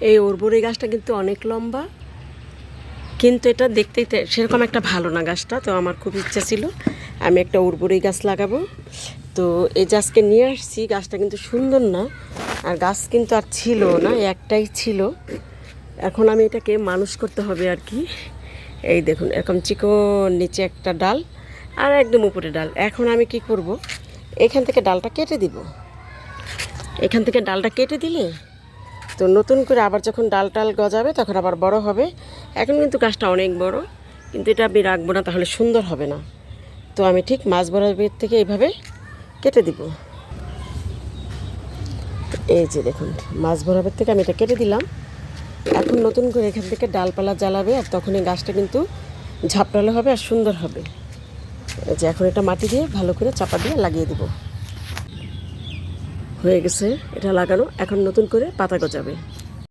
এই উর্বরী গাছটা কিন্তু অনেক লম্বা, কিন্তু এটা দেখতে সেরকম একটা ভালো না গাছটা। তো আমার খুব ইচ্ছা ছিল আমি একটা উর্বরী গাছ লাগাবো। তো এই যে আজকে নিয়ে আসছি, গাছটা কিন্তু সুন্দর না, আর গাছ কিন্তু আর ছিল না, একটাই ছিল। এখন আমি এটাকে মানুষ করতে হবে আর কি। এই দেখুন এরকম চিকন নিচে একটা ডাল আর একদম উপরে ডাল। এখন আমি কি করব, এখান থেকে ডালটা কেটে দিব। এখান থেকে ডালটা কেটে দিলে তো নতুন করে আবার যখন ডাল টাল গজাবে তখন আবার বড় হবে। এখন কিন্তু গাছটা অনেক বড়, কিন্তু এটা আমি রাখবো না, তাহলে সুন্দর হবে না। তো আমি ঠিক মাছ বরাবর থেকে এইভাবে কেটে দিব। এই যে দেখুন মাছ বরাবর থেকে আমি এটা কেটে দিলাম। এখন নতুন করে এখান থেকে ডালপালা জ্বালাবে, আর তখন এই গাছটা কিন্তু ঝাপটালো হবে আর সুন্দর হবে। এই যে এখন এটা মাটি দিয়ে ভালো করে চাপা দিয়ে লাগিয়ে দিব। হয়ে গেছে এটা লাগানো, এখন নতুন করে পাতা গজাবে।